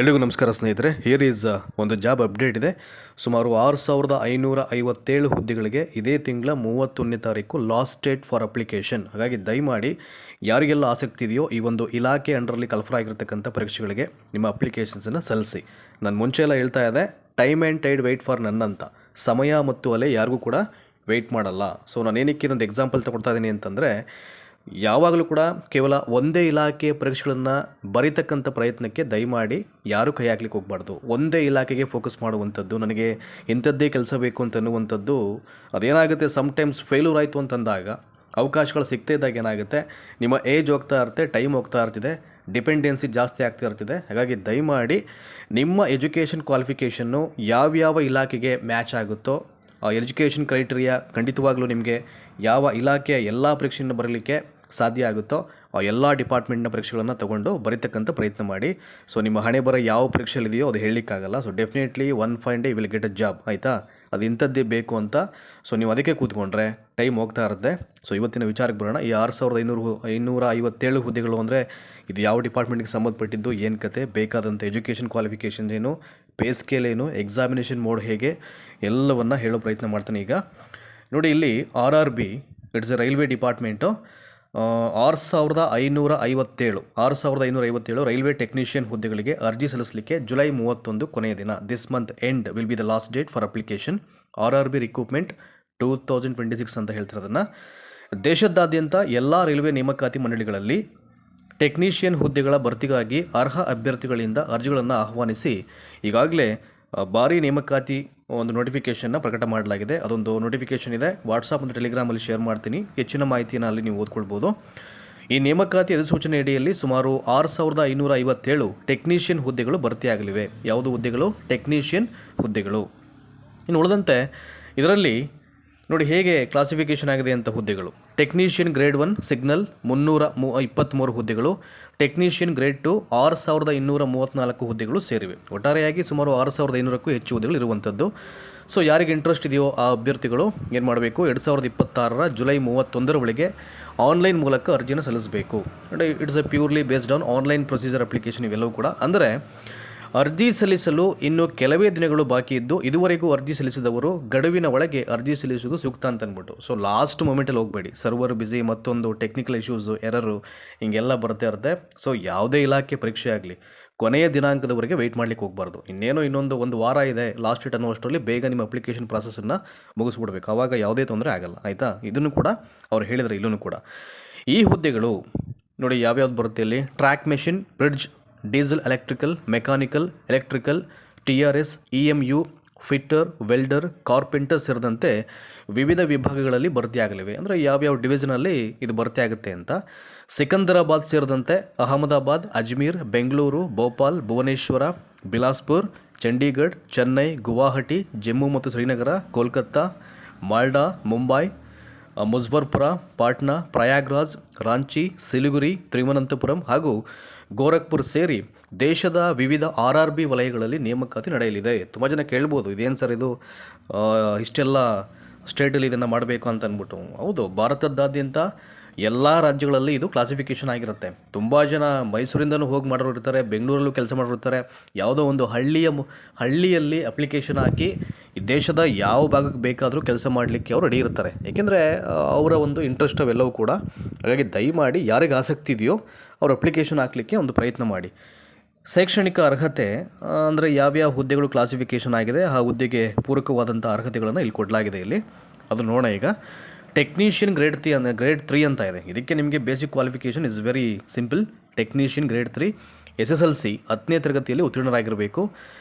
ಎಲ್ರಿಗೂ ನಮಸ್ಕಾರ ಸ್ನೇಹಿತರೆ. ಹಿಯರ್ ಈಸ್ ಒಂದು ಜಾಬ್ ಅಪ್ಡೇಟ್ ಇದೆ. ಸುಮಾರು 6557 ಹುದ್ದೆಗಳಿಗೆ ಇದೇ ತಿಂಗಳ 31ನೇ ತಾರೀಕು ಲಾಸ್ಟ್ ಡೇಟ್ ಫಾರ್ ಅಪ್ಲಿಕೇಶನ್. ಹಾಗಾಗಿ ದಯಮಾಡಿ ಯಾರಿಗೆಲ್ಲ ಆಸಕ್ತಿ ಇದೆಯೋ ಈ ಒಂದು ಇಲಾಖೆ ಅಂಡರಲ್ಲಿ ಕಲ್ಫರ್ ಆಗಿರ್ತಕ್ಕಂಥ ಪರೀಕ್ಷೆಗಳಿಗೆ ನಿಮ್ಮ ಅಪ್ಲಿಕೇಶನ್ಸನ್ನು ಸಲ್ಲಿಸಿ. ನಾನು ಮುಂಚೆ ಎಲ್ಲ ಹೇಳ್ತಾ ಇದ್ದೆ, time and tide wait for none ಅಂತ. ಸಮಯ ಮತ್ತು ಅಲೆ ಯಾರಿಗೂ ಕೂಡ ವೆಯ್ಟ್ ಮಾಡಲ್ಲ. ಸೊ ನಾನು ಏನಕ್ಕೆ ಇದೊಂದು ಎಕ್ಸಾಂಪಲ್ ತಗೊಳ್ತಾ ಇದ್ದೀನಿ ಅಂತಂದರೆ, ಯಾವಾಗಲೂ ಕೂಡ ಕೇವಲ ಒಂದೇ ಇಲಾಖೆಯ ಪರೀಕ್ಷೆಗಳನ್ನು ಬರೀತಕ್ಕಂಥ ಪ್ರಯತ್ನಕ್ಕೆ ದಯಮಾಡಿ ಯಾರೂ ಕೈ ಹಾಕ್ಲಿಕ್ಕೆ ಹೋಗಬಾರ್ದು. ಒಂದೇ ಇಲಾಖೆಗೆ ಫೋಕಸ್ ಮಾಡುವಂಥದ್ದು, ನನಗೆ ಇಂಥದ್ದೇ ಕೆಲಸ ಬೇಕು ಅಂತ ಅನ್ನುವಂಥದ್ದು ಅದೇನಾಗುತ್ತೆ, ಸಮ್ಟೈಮ್ಸ್ ಫೇಲ್ಯೂರ್ ಆಯಿತು ಅಂತಂದಾಗ, ಅವಕಾಶಗಳು ಸಿಗ್ತಾ ಇದ್ದಾಗ ಏನಾಗುತ್ತೆ, ನಿಮ್ಮ ಏಜ್ ಹೋಗ್ತಾ ಇರುತ್ತೆ, ಟೈಮ್ ಹೋಗ್ತಾ ಇರ್ತಿದೆ, ಡಿಪೆಂಡೆನ್ಸಿ ಜಾಸ್ತಿ ಆಗ್ತಾ ಇರ್ತಿದೆ. ಹಾಗಾಗಿ ದಯಮಾಡಿ ನಿಮ್ಮ ಎಜುಕೇಷನ್ ಕ್ವಾಲಿಫಿಕೇಷನ್ನು ಯಾವ್ಯಾವ ಇಲಾಖೆಗೆ ಮ್ಯಾಚ್ ಆಗುತ್ತೋ ಆ ಎಜುಕೇಷನ್ ಕ್ರೈಟೀರಿಯಾ ಖಂಡಿತವಾಗ್ಲೂ ನಿಮಗೆ ಯಾವ ಇಲಾಖೆಯ ಎಲ್ಲ ಪರೀಕ್ಷೆಯನ್ನು ಬರಲಿಕ್ಕೆ ಸಾಧ್ಯ ಆಗುತ್ತೋ ಆ ಎಲ್ಲ ಡಿಪಾರ್ಟ್ಮೆಂಟ್ನ ಪರೀಕ್ಷೆಗಳನ್ನು ತೊಗೊಂಡು ಬರೀತಕ್ಕಂಥ ಪ್ರಯತ್ನ ಮಾಡಿ. ಸೊ ನಿಮ್ಮ ಹಣೆ ಬರ ಯಾವ ಪರೀಕ್ಷೆಯಲ್ಲಿದೆಯೋ ಅದು ಹೇಳಲಿಕ್ಕಾಗಲ್ಲ. So definitely one fine day will get a job, ಆಯಿತಾ? ಅದು ಇಂಥದ್ದೇ ಬೇಕು ಅಂತ ಸೊ ನೀವು ಅದಕ್ಕೆ ಕೂತ್ಕೊಂಡ್ರೆ ಟೈಮ್ ಹೋಗ್ತಾ ಇರುತ್ತೆ. ಸೊ ಇವತ್ತಿನ ವಿಚಾರಕ್ಕೆ ಬರೋಣ. ಈ 6557 ಹುದ್ದೆಗಳು ಅಂದರೆ ಇದು ಯಾವ ಡಿಪಾರ್ಟ್ಮೆಂಟ್ಗೆ ಸಂಬಂಧಪಟ್ಟಿದ್ದು, ಏನು ಕತೆ, ಬೇಕಾದಂಥ ಎಜುಕೇಷನ್ ಕ್ವಾಲಿಫಿಕೇಷನ್ ಏನು, ಪೇ ಸ್ಕೇಲ್ ಏನು, ಎಕ್ಸಾಮಿನೇಷನ್ ಮೋಡ್ ಹೇಗೆ, ಎಲ್ಲವನ್ನು ಹೇಳೋ ಪ್ರಯತ್ನ ಮಾಡ್ತಾನೆ. ಈಗ ನೋಡಿ, ಇಲ್ಲಿ RRB, it's A railway department, 6557 railway technician ಹುದ್ದೆಗಳಿಗೆ ಅರ್ಜಿ ಸಲ್ಲಿಸಲಿಕ್ಕೆ ಜುಲೈ 31 ಕೊನೆಯ ದಿನ. This month end will be the last date for application. RRB recruitment 2026 ಅಂತ ಹೇಳ್ತಿರೋದನ್ನು. ದೇಶದಾದ್ಯಂತ ಎಲ್ಲ ರೈಲ್ವೆ ನೇಮಕಾತಿ ಮಂಡಳಿಗಳಲ್ಲಿ ಟೆಕ್ನಿಷಿಯನ್ ಹುದ್ದೆಗಳ ಭರ್ತಿಗಾಗಿ ಅರ್ಹ ಅಭ್ಯರ್ಥಿಗಳಿಂದ ಅರ್ಜಿಗಳನ್ನು ಆಹ್ವಾನಿಸಿ ಈಗಾಗಲೇ ಭಾರಿ ನೇಮಕಾತಿ ಒಂದು ನೋಟಿಫಿಕೇಷನ್ನ ಪ್ರಕಟ ಮಾಡಲಾಗಿದೆ. ಅದೊಂದು ನೋಟಿಫಿಕೇಷನ್ ಇದೆ, ವಾಟ್ಸಪ್ ಮತ್ತು ಟೆಲಿಗ್ರಾಮಲ್ಲಿ ಶೇರ್ ಮಾಡ್ತೀನಿ. ಹೆಚ್ಚಿನ ಮಾಹಿತಿಯನ್ನು ಅಲ್ಲಿ ನೀವು ಓದ್ಕೊಳ್ಬೋದು. ಈ ನೇಮಕಾತಿ ಅಧಿಸೂಚನೆ ಅಡಿಯಲ್ಲಿ ಸುಮಾರು 6557 ಟೆಕ್ನಿಷಿಯನ್ ಹುದ್ದೆಗಳು ಭರ್ತಿಯಾಗಲಿವೆ. ಯಾವುದು ಹುದ್ದೆಗಳು? ಟೆಕ್ನಿಷಿಯನ್ ಹುದ್ದೆಗಳು. ಇನ್ನು ಉಳಿದಂತೆ ಇದರಲ್ಲಿ ನೋಡಿ ಹೇಗೆ ಕ್ಲಾಸಿಫಿಕೇಷನ್ ಆಗಿದೆ ಅಂತ ಹುದ್ದೆಗಳು. ಟೆಕ್ನಿಷಿಯನ್ ಗ್ರೇಡ್ 1 ಸಿಗ್ನಲ್ 323 ಹುದ್ದೆಗಳು, ಟೆಕ್ನಿಷಿಯನ್ ಗ್ರೇಡ್ 2 6234 ಹುದ್ದೆಗಳು ಸೇರಿವೆ. ಒಟ್ಟಾರೆಯಾಗಿ ಸುಮಾರು 6500ಕ್ಕೂ ಹೆಚ್ಚು ಹುದ್ದೆಗಳು ಇರುವಂಥದ್ದು. ಸೊ ಯಾರಿಗೆ ಇಂಟ್ರೆಸ್ಟ್ ಇದೆಯೋ ಆ ಅಭ್ಯರ್ಥಿಗಳು ಏನು ಮಾಡಬೇಕು, 2026 ಜುಲೈ 31 ಒಳಗೆ ಆನ್ಲೈನ್ ಮೂಲಕ ಅರ್ಜಿನ ಸಲ್ಲಿಸಬೇಕು. ನೋಡಿ, it's A purely based on online procedure application. ಇವೆಲ್ಲವೂ ಕೂಡ ಅಂದರೆ ಅರ್ಜಿ ಸಲ್ಲಿಸಲು ಇನ್ನು ಕೆಲವೇ ದಿನಗಳು ಬಾಕಿ ಇದ್ದು ಇದುವರೆಗೂ ಅರ್ಜಿ ಸಲ್ಲಿಸಿದವರು ಗಡುವಿನ ಒಳಗೆ ಅರ್ಜಿ ಸಲ್ಲಿಸುವುದು ಸೂಕ್ತ ಅಂತ ಅಂದ್ಬಿಟ್ಟು. ಸೊ ಲಾಸ್ಟ್ ಮೊಮೆಂಟಲ್ಲಿ ಹೋಗಬೇಡಿ, ಸರ್ವರ್ ಬ್ಯುಸಿ, ಮತ್ತೊಂದು ಟೆಕ್ನಿಕಲ್ ಇಶ್ಯೂಸು, ಎರರು ಹಿಂಗೆಲ್ಲ ಬರ್ತಾ ಇರುತ್ತೆ. ಸೊ ಯಾವುದೇ ಇಲಾಖೆ ಪರೀಕ್ಷೆ ಆಗಲಿ ಕೊನೆಯ ದಿನಾಂಕದವರೆಗೆ ವೆಯ್ಟ್ ಮಾಡಲಿಕ್ಕೆ ಹೋಗಬಾರ್ದು. ಇನ್ನೊಂದು ವಾರ ಇದೆ ಲಾಸ್ಟ್ ಡೇಟ್ ಅನ್ನುವಷ್ಟರಲ್ಲಿ ಬೇಗ ನಿಮ್ಮ ಅಪ್ಲಿಕೇಶನ್ ಪ್ರಾಸೆಸನ್ನು ಮುಗಿಸ್ಬಿಡ್ಬೇಕು. ಆವಾಗ ಯಾವುದೇ ತೊಂದರೆ ಆಗಲ್ಲ, ಆಯಿತಾ? ಇದನ್ನು ಕೂಡ ಅವ್ರು ಹೇಳಿದರೆ ಇಲ್ಲೂ ಕೂಡ ಈ ಹುದ್ದೆಗಳು ನೋಡಿ ಯಾವ್ಯಾವ್ದು ಬರುತ್ತೆ ಇಲ್ಲಿ. Track machine, bridge, diesel, electrical, mechanical, electrical, TRS, EMU, fitter, welder, carpenter ಸೇರಿದಂತೆ ವಿವಿಧ ವಿಭಾಗಗಳಲ್ಲಿ ಭರ್ತಿಯಾಗಲಿವೆ. ಅಂದರೆ ಯಾವ್ಯಾವ ಡಿವಿಷನಲ್ಲಿ ಇದು ಭರ್ತಿ ಆಗುತ್ತೆ ಅಂತ. ಸಿಕಂದರಾಬಾದ್ ಸೇರಿದಂತೆ ಅಹಮದಾಬಾದ್, ಅಜ್ಮೀರ್, ಬೆಂಗಳೂರು, ಭೋಪಾಲ್, ಭುವನೇಶ್ವರ, ಬಿಲಾಸ್ಪುರ್, ಚಂಡೀಗಢ, ಚೆನ್ನೈ, ಗುವಾಹಟಿ, ಜಮ್ಮು ಮತ್ತು ಶ್ರೀನಗರ, ಕೋಲ್ಕತ್ತಾ, ಮಾಲ್ಡಾ, ಮುಂಬೈ, ಮುಜಫರ್ಪುರ, ಪಾಟ್ನಾ, ಪ್ರಯಾಗ್ರಾಜ್, ರಾಂಚಿ, ಸಿಲಿಗುರಿ, ತಿರುವನಂತಪುರಂ ಹಾಗೂ ಗೋರಖ್ಪುರ್ ಸೇರಿ ದೇಶದ ವಿವಿಧ RRB ವಲಯಗಳಲ್ಲಿ ನೇಮಕಾತಿ ನಡೆಯಲಿದೆ. ತುಂಬ ಜನ ಕೇಳ್ಬೋದು, ಇದೇನು ಸರ್ ಇದು ಇಷ್ಟೆಲ್ಲ ಸ್ಟೇಟಲ್ಲಿ ಇದನ್ನು ಮಾಡಬೇಕು ಅಂತ ಅಂದ್ಬಿಟ್ಟು. ಹೌದು, ಭಾರತದಾದ್ಯಂತ ಎಲ್ಲ ರಾಜ್ಯಗಳಲ್ಲಿ ಇದು ಕ್ಲಾಸಿಫಿಕೇಷನ್ ಆಗಿರುತ್ತೆ. ತುಂಬ ಜನ ಮೈಸೂರಿಂದನೂ ಹೋಗಿ ಮಾಡೋರು ಇರ್ತಾರೆ, ಬೆಂಗಳೂರಲ್ಲೂ ಕೆಲಸ ಮಾಡೋರು ಇರ್ತಾರೆ. ಯಾವುದೋ ಒಂದು ಹಳ್ಳಿಯಲ್ಲಿ ಅಪ್ಲಿಕೇಶನ್ ಹಾಕಿ ಈ ದೇಶದ ಯಾವ ಭಾಗಕ್ಕೆ ಬೇಕಾದರೂ ಕೆಲಸ ಮಾಡಲಿಕ್ಕೆ ಅವರು ರೆಡಿ ಇರ್ತಾರೆ. ಏಕೆಂದರೆ ಅವರ ಒಂದು ಇಂಟ್ರೆಸ್ಟ್ ಅವೆಲ್ಲವೂ ಕೂಡ. ಹಾಗಾಗಿ ದಯಮಾಡಿ ಯಾರಿಗೆ ಆಸಕ್ತಿ ಇದೆಯೋ ಅವರು ಅಪ್ಲಿಕೇಶನ್ ಹಾಕಲಿಕ್ಕೆ ಒಂದು ಪ್ರಯತ್ನ ಮಾಡಿ. ಶೈಕ್ಷಣಿಕ ಅರ್ಹತೆ ಅಂದರೆ ಯಾವ್ಯಾವ ಹುದ್ದೆಗಳು ಕ್ಲಾಸಿಫಿಕೇಷನ್ ಆಗಿದೆ ಆ ಹುದ್ದೆಗೆ ಪೂರಕವಾದಂಥ ಅರ್ಹತೆಗಳನ್ನು ಇಲ್ಲಿ ಕೊಡಲಾಗಿದೆ. ಇಲ್ಲಿ ಅದು ನೋಡೋಣ. ಈಗ ಟೆಕ್ನಿಷಿಯನ್ ಗ್ರೇಡ್ 3 ಅಂತ ಇದೆ. ಇದಕ್ಕೆ ನಿಮಗೆ basic qualification is very simple. Technician grade 3 SSLC 10ನೇ ತರಗತಿಯಲ್ಲಿ ಉತ್ತೀರ್ಣರಾಗಿರಬೇಕು.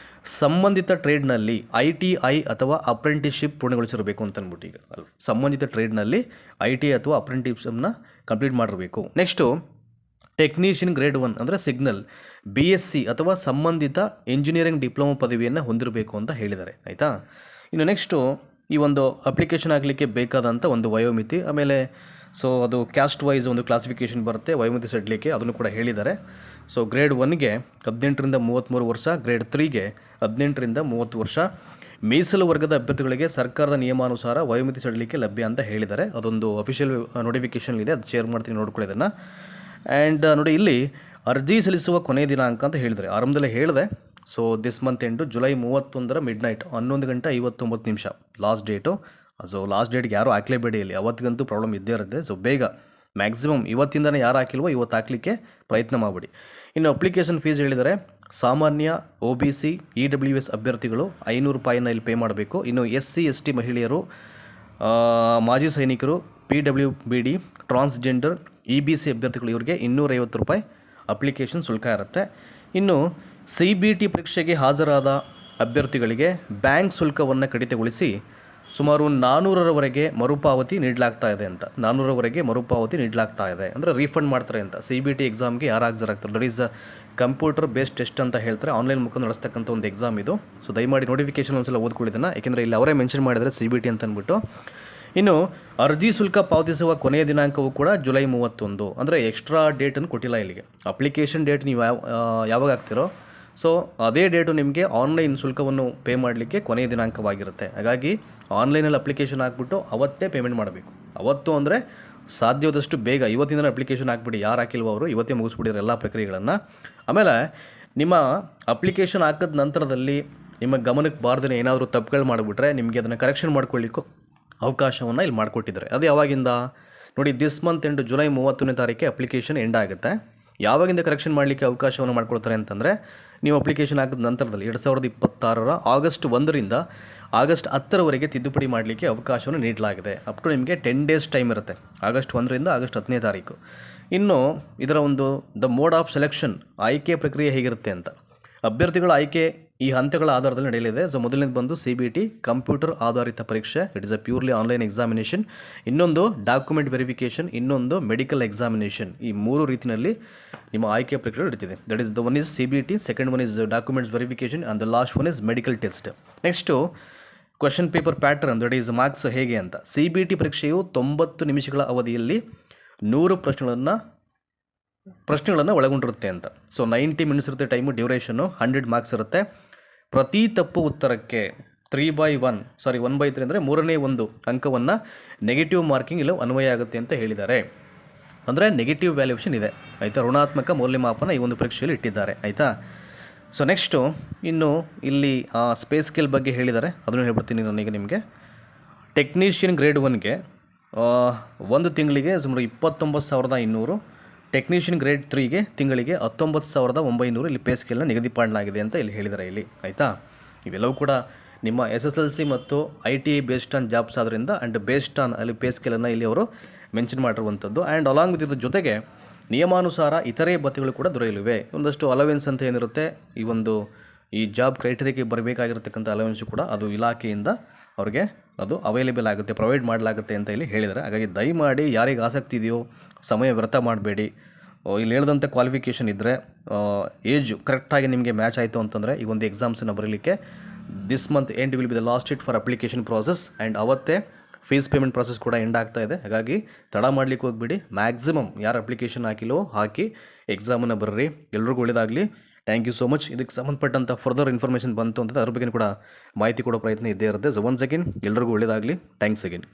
ಸಂಬಂಧಿತ ಟ್ರೇಡ್ನಲ್ಲಿ ITI ಅಥವಾ ಅಪ್ರೆಂಟಿಸ್ಶಿಪ್ ಪೂರ್ಣಗೊಳಿಸಿರಬೇಕು ಅಂತ ಅಂದ್ಬಿಟ್ಟು. ಈಗ ಸಂಬಂಧಿತ ಟ್ರೇಡ್ನಲ್ಲಿ ITI ಅಥವಾ ಅಪ್ರೆಂಟಿಸ್ಶಿಪ್ನ ಕಂಪ್ಲೀಟ್ ಮಾಡಿರಬೇಕು. ನೆಕ್ಸ್ಟು ಟೆಕ್ನಿಷಿಯನ್ ಗ್ರೇಡ್ 1 ಅಂದರೆ ಸಿಗ್ನಲ್ BSc ಅಥವಾ ಸಂಬಂಧಿತ ಇಂಜಿನಿಯರಿಂಗ್ ಡಿಪ್ಲೊಮಾ ಪದವಿಯನ್ನು ಹೊಂದಿರಬೇಕು ಅಂತ ಹೇಳಿದ್ದಾರೆ, ಆಯಿತಾ? ಇನ್ನು ನೆಕ್ಸ್ಟು ಈ ಒಂದು ಅಪ್ಲಿಕೇಶನ್ ಆಗಲಿಕ್ಕೆ ಬೇಕಾದಂಥ ಒಂದು ವಯೋಮಿತಿ, ಆಮೇಲೆ ಸೊ ಅದು ಕ್ಯಾಸ್ಟ್ ವೈಸ್ ಒಂದು ಕ್ಲಾಸಿಫಿಕೇಷನ್ ಬರುತ್ತೆ ವಯೋಮಿತಿ ಸಡಲಿಕ್ಕೆ, ಅದನ್ನು ಕೂಡ ಹೇಳಿದ್ದಾರೆ. ಸೊ ಗ್ರೇಡ್ 1ಗೆ 18ರಿಂದ 33 ವರ್ಷ, ಗ್ರೇಡ್ 3ಗೆ 18ರಿಂದ 30 ವರ್ಷ. ಮೀಸಲು ವರ್ಗದ ಅಭ್ಯರ್ಥಿಗಳಿಗೆ ಸರ್ಕಾರದ ನಿಯಮಾನುಸಾರ ವಯೋಮಿತಿ ಸಡಲಿಕ್ಕೆ ಲಭ್ಯ ಅಂತ ಹೇಳಿದ್ದಾರೆ. ಅದೊಂದು ಅಫಿಷಿಯಲ್ ನೋಟಿಫಿಕೇಷನ್ ಇದೆ, ಅದು ಶೇರ್ ಮಾಡ್ತೀನಿ, ನೋಡ್ಕೊಳ್ಳಿ ಅದನ್ನು. ಆ್ಯಂಡ್ ನೋಡಿ, ಇಲ್ಲಿ ಅರ್ಜಿ ಸಲ್ಲಿಸುವ ಕೊನೆಯ ದಿನಾಂಕ ಅಂತ ಹೇಳಿದರೆ ಆರಂಭದಲ್ಲೇ ಹೇಳಿದೆ. So this month end July 31 midnight 11:59 last date. So last ಡೇಟ್ಗೆ ಯಾರು ಹಾಕಲೇಬೇಡಿ ಇಲ್ಲಿ, ಅವತ್ತಿಗಂತೂ ಪ್ರಾಬ್ಲಮ್ ಇದ್ದೇ ಇರುತ್ತೆ. ಸೊ ಬೇಗ ಮ್ಯಾಕ್ಸಿಮಮ್ ಇವತ್ತಿಂದನೇ ಯಾರು ಹಾಕಿಲ್ವೋ ಇವತ್ತು ಹಾಕಲಿಕ್ಕೆ ಪ್ರಯತ್ನ ಮಾಡಿಬಿಡಿ. ಇನ್ನು ಅಪ್ಲಿಕೇಶನ್ ಫೀಸ್ ಹೇಳಿದರೆ ಸಾಮಾನ್ಯ OBC EWS ಅಭ್ಯರ್ಥಿಗಳು 500 ರೂಪಾಯಿನ ಇಲ್ಲಿ ಪೇ ಮಾಡಬೇಕು. ಇನ್ನು SC ST ಮಹಿಳೆಯರು, ಮಾಜಿ ಸೈನಿಕರು, PWBD, ಟ್ರಾನ್ಸ್ಜೆಂಡರ್, EBC ಅಭ್ಯರ್ಥಿಗಳು ಇವರಿಗೆ 250 ರೂಪಾಯಿ ಅಪ್ಲಿಕೇಶನ್ ಶುಲ್ಕ ಇರುತ್ತೆ. ಇನ್ನು CBT ಪರೀಕ್ಷೆಗೆ ಹಾಜರಾದ ಅಭ್ಯರ್ಥಿಗಳಿಗೆ ಬ್ಯಾಂಕ್ ಶುಲ್ಕವನ್ನು ಕಡಿತಗೊಳಿಸಿ ಸುಮಾರು 400ರವರೆಗೆ ಮರುಪಾವತಿ ನೀಡಲಾಗ್ತಾ ಇದೆ ಅಂತ. 400ರವರೆಗೆ ಮರುಪಾವತಿ ನೀಡಲಾಗ್ತಾ ಇದೆ ಅಂದರೆ ರೀಫಂಡ್ ಮಾಡ್ತಾರೆ ಅಂತ. CBT ಎಕ್ಸಾಮ್ಗೆ ಯಾರು ಹಾಜರಾಗ್ತಾರೆ, that is computer based test ಅಂತ ಹೇಳ್ತಾರೆ, ಆನ್ಲೈನ್ ಮುಖಾಂತರ ನಡೆಸ್ತಕ್ಕಂಥ ಒಂದು ಎಕ್ಸಾಮ್ ಇದು. ಸೊ ದಯಮಾಡಿ ನೋಟಿಫಿಕೇಶನ್ ಒಂದ್ಸಲ ಓದ್ಕೊಳ್ಳಿದ್ದನ್ನು, ಯಾಕೆಂದರೆ ಇಲ್ಲಿ ಅವರೇ ಮೆನ್ಷನ್ ಮಾಡಿದರೆ CBT ಅಂತ ಅಂದ್ಬಿಟ್ಟು. ಇನ್ನು ಅರ್ಜಿ ಶುಲ್ಕ ಪಾವತಿಸುವ ಕೊನೆಯ ದಿನಾಂಕವು ಕೂಡ ಜುಲೈ 31, ಅಂದರೆ ಎಕ್ಸ್ಟ್ರಾ ಡೇಟನ್ನು ಕೊಟ್ಟಿಲ್ಲ ಇಲ್ಲಿಗೆ. ಅಪ್ಲಿಕೇಶನ್ ಡೇಟ್ ನೀವು ಯಾವಾಗ ಹಾಕ್ತಿರೋ ಸೊ ಅದೇ ಡೇಟು ನಿಮಗೆ ಆನ್ಲೈನ್ ಶುಲ್ಕವನ್ನು ಪೇ ಮಾಡಲಿಕ್ಕೆ ಕೊನೆಯ ದಿನಾಂಕವಾಗಿರುತ್ತೆ. ಹಾಗಾಗಿ ಆನ್ಲೈನಲ್ಲಿ ಅಪ್ಲಿಕೇಶನ್ ಹಾಕ್ಬಿಟ್ಟು ಅವತ್ತೇ ಪೇಮೆಂಟ್ ಮಾಡಬೇಕು. ಅವತ್ತು ಅಂದರೆ ಸಾಧ್ಯವಾದಷ್ಟು ಬೇಗ ಇವತ್ತಿಂದಲೇ ಅಪ್ಲಿಕೇಶನ್ ಹಾಕ್ಬಿಡಿ. ಯಾರು ಹಾಕಿಲ್ವೋ ಅವರು ಇವತ್ತೇ ಮುಗಿಸ್ಬಿಟ್ಟಿರೋ ಎಲ್ಲ ಪ್ರಕ್ರಿಯೆಗಳನ್ನು. ಆಮೇಲೆ ನಿಮ್ಮ ಅಪ್ಲಿಕೇಶನ್ ಹಾಕಿದ ನಂತರದಲ್ಲಿ ನಿಮ್ಮ ಗಮನಕ್ಕೆ ಬಾರ್ದೇ ಏನಾದರೂ ತಪ್ಪುಗಳು ಮಾಡಿಬಿಟ್ರೆ ನಿಮಗೆ ಅದನ್ನು ಕರೆಕ್ಷನ್ ಮಾಡ್ಕೊಳ್ಳಿಕ್ಕೂ ಅವಕಾಶವನ್ನು ಇಲ್ಲಿ ಮಾಡಿಕೊಟ್ಟಿದ್ದಾರೆ. ಅದು ಯಾವಾಗಿಂದ ನೋಡಿ, ದಿಸ್ ಮಂತ್ ಎಂಡು ಜುಲೈ 31ನೇ ತಾರೀಕೆ ಅಪ್ಲಿಕೇಶನ್ ಎಂಡ್ ಆಗುತ್ತೆ. ಯಾವಾಗಿಂದ ಕರೆಕ್ಷನ್ ಮಾಡಲಿಕ್ಕೆ ಅವಕಾಶವನ್ನು ಮಾಡ್ಕೊಳ್ತಾರೆ ಅಂತಂದರೆ ನೀವು ಅಪ್ಲಿಕೇಶನ್ ಹಾಕಿದ ನಂತರದಲ್ಲಿ 2026ರ ಆಗಸ್ಟ್ 1ರಿಂದ ಆಗಸ್ಟ್ 10ರವರೆಗೆ ತಿದ್ದುಪಡಿ ಮಾಡಲಿಕ್ಕೆ ಅವಕಾಶವನ್ನು ನೀಡಲಾಗಿದೆ. ಅಪ್ ಟು ನಿಮಗೆ 10 ಡೇಸ್ ಟೈಮ್ ಇರುತ್ತೆ, ಆಗಸ್ಟ್ 1ರಿಂದ ಆಗಸ್ಟ್ 10ನೇ ತಾರೀಕು. ಇನ್ನು ಇದರ ಒಂದು ದ ಮೋಡ್ ಆಫ್ ಸೆಲೆಕ್ಷನ್, ಆಯ್ಕೆ ಪ್ರಕ್ರಿಯೆ ಹೇಗಿರುತ್ತೆ ಅಂತ. ಅಭ್ಯರ್ಥಿಗಳ ಆಯ್ಕೆ ಈ ಹಂತಗಳ ಆಧಾರದಲ್ಲಿ ನಡೆಯಲಿದೆ. ಸೊ ಮೊದಲನೇದು ಬಂದು CBT ಕಂಪ್ಯೂಟರ್ ಆಧಾರಿತ ಪರೀಕ್ಷೆ, it is a purely online examination. ಇನ್ನೊಂದು ಡಾಕ್ಯುಮೆಂಟ್ ವೆರಿಫಿಕೇಷನ್, ಇನ್ನೊಂದು ಮೆಡಿಕಲ್ ಎಕ್ಸಾಮಿನೇಷನ್. ಈ 3 ರೀತಿಯಲ್ಲಿ ನಿಮ್ಮ ಆಯ್ಕೆ ಪ್ರಕ್ರಿಯೆ ನಡೀತಿದೆ. That is the one is CBT, second one is documents verification and the last one is medical test. Next question paper pattern, that is marks ಹೇಗೆ ಅಂತ. CBT ಪರೀಕ್ಷೆಯು 90 ನಿಮಿಷಗಳ ಅವಧಿಯಲ್ಲಿ 100 ಪ್ರಶ್ನೆಗಳನ್ನು ಒಳಗೊಂಡಿರುತ್ತೆ ಅಂತ. ಸೊ 90 ಮಿನಿಟ್ಸ್ ಇರುತ್ತೆ ಟೈಮು, ಡ್ಯೂರೇಷನ್ನು 100 ಮಾರ್ಕ್ಸ್ ಇರುತ್ತೆ. ಪ್ರತಿ ತಪ್ಪು ಉತ್ತರಕ್ಕೆ 1/3 ಅಂದರೆ 3ನೇ ಒಂದು ಅಂಕವನ್ನು ನೆಗೆಟಿವ್ ಮಾರ್ಕಿಂಗ್ ಇಲ್ಲ ಅನ್ವಯ ಆಗುತ್ತೆ ಅಂತ ಹೇಳಿದ್ದಾರೆ. ಅಂದರೆ ನೆಗೆಟಿವ್ ವ್ಯಾಲ್ಯೂಷನ್ ಇದೆ ಆಯಿತಾ, ಋಣಾತ್ಮಕ ಮೌಲ್ಯಮಾಪನ ಈ ಒಂದು ಪರೀಕ್ಷೆಯಲ್ಲಿ ಇಟ್ಟಿದ್ದಾರೆ ಆಯಿತಾ. ಸೊ ನೆಕ್ಸ್ಟು ಇನ್ನು ಇಲ್ಲಿ ಸ್ಪೇಸ್ ಸ್ಕೇಲ್ ಬಗ್ಗೆ ಹೇಳಿದ್ದಾರೆ, ಅದನ್ನು ಹೇಳ್ಬಿಡ್ತೀನಿ ನನಗೆ ನಿಮಗೆ. ಟೆಕ್ನಿಷಿಯನ್ ಗ್ರೇಡ್ 1ಗೆ 1 ತಿಂಗಳಿಗೆ ಸುಮಾರು 29,200, ಟೆಕ್ನಿಷಿಯನ್ ಗ್ರೇಡ್ 3ಗೆ ತಿಂಗಳಿಗೆ 19,900 ಇಲ್ಲಿ ಪೇ ಸ್ಕೇಲ್ನ ನಿಗದಿ ಮಾಡಲಾಗಿದೆ ಅಂತ ಇಲ್ಲಿ ಹೇಳಿದ್ದಾರೆ ಇಲ್ಲಿ ಆಯಿತಾ. ಇವೆಲ್ಲವೂ ಕೂಡ ನಿಮ್ಮ SSLC ಮತ್ತು ITI ಬೇಸ್ಡ್ ಆನ್ ಜಾಬ್ಸ್ ಆದ್ದರಿಂದ ಆ್ಯಂಡ್ ಬೇಸ್ಡ್ ಆನ್ ಅಲ್ಲಿ ಪೇ ಸ್ಕೇಲನ್ನು ಇಲ್ಲಿ ಅವರು ಮೆನ್ಷನ್ ಮಾಡಿರುವಂಥದ್ದು. ಆ್ಯಂಡ್ ಅಲಾಂಗ್ ವಿತ್ ಇದ್ರ ಜೊತೆಗೆ ನಿಯಮಾನುಸಾರ ಇತರೆ ಭತ್ಯೆಗಳು ಕೂಡ ದೊರೆಯಲಿವೆ. ಒಂದಷ್ಟು ಅಲವೆನ್ಸ್ ಅಂತ ಏನಿರುತ್ತೆ, ಈ ಜಾಬ್ ಕ್ರೈಟೇರಿಯಾಗೆ ಬರಬೇಕಾಗಿರತಕ್ಕಂಥ ಅಲವೆನ್ಸು ಕೂಡ ಅದು ಇಲಾಖೆಯಿಂದ ಅವ್ರಿಗೆ ಅದು ಅವೈಲೇಬಲ್ ಆಗುತ್ತೆ, ಪ್ರೊವೈಡ್ ಮಾಡಲಾಗುತ್ತೆ ಅಂತ ಇಲ್ಲಿ ಹೇಳಿದ್ದಾರೆ. ಹಾಗಾಗಿ ದಯಮಾಡಿ ಯಾರಿಗೆ ಆಸಕ್ತಿ ಇದೆಯೋ ಸಮಯ ವ್ಯರ್ಥ ಮಾಡಬೇಡಿ. ಇಲ್ಲಿ ಹೇಳಿದಂಥ ಕ್ವಾಲಿಫಿಕೇಷನ್ ಇದ್ದರೆ, ಏಜ್ ಕರೆಕ್ಟಾಗಿ ನಿಮಗೆ ಮ್ಯಾಚ್ ಆಯಿತು ಅಂತಂದರೆ ಈ ಒಂದು ಎಕ್ಸಾಮ್ಸನ್ನು ಬರೀಲಿಕ್ಕೆ this month end will be the last date for application process. And ಅವತ್ತೇ ಫೀಸ್ ಪೇಮೆಂಟ್ ಪ್ರಾಸೆಸ್ ಕೂಡ ಎಂಡ್ ಆಗ್ತಾ ಇದೆ. ಹಾಗಾಗಿ ತಡ ಮಾಡಲಿಕ್ಕೆ ಹೋಗ್ಬಿಡಿ. ಮ್ಯಾಕ್ಸಿಮಮ್ ಯಾರು ಅಪ್ಲಿಕೇಶನ್ ಹಾಕಿಲ್ಲೋ ಹಾಕಿ ಎಕ್ಸಾಮನ್ನು ಬರ್ರಿ. ಎಲ್ರಿಗೂ ಒಳ್ಳೆಯದಾಗಲಿ. Thank you so much. ಇದಕ್ಕೆ ಸಂಬಂಧಪಟ್ಟಂಥ ಫರ್ದರ್ ಇನ್ಫಾರ್ಮೇಷನ್ ಬಂತು ಅಂತಂದರೆ ಅದ್ರ ಬಗ್ಗೆ ಕೂಡ ಮಾಹಿತಿ ಕೊಡೋ ಪ್ರಯತ್ನ ಇದ್ದೇ ಇರುತ್ತೆ. ಸೊ ಒನ್ಸ್ ಅಗೇನ್ ಎಲ್ರಿಗೂ ಒಳ್ಳೆಯದಾಗಲಿ. Thanks again.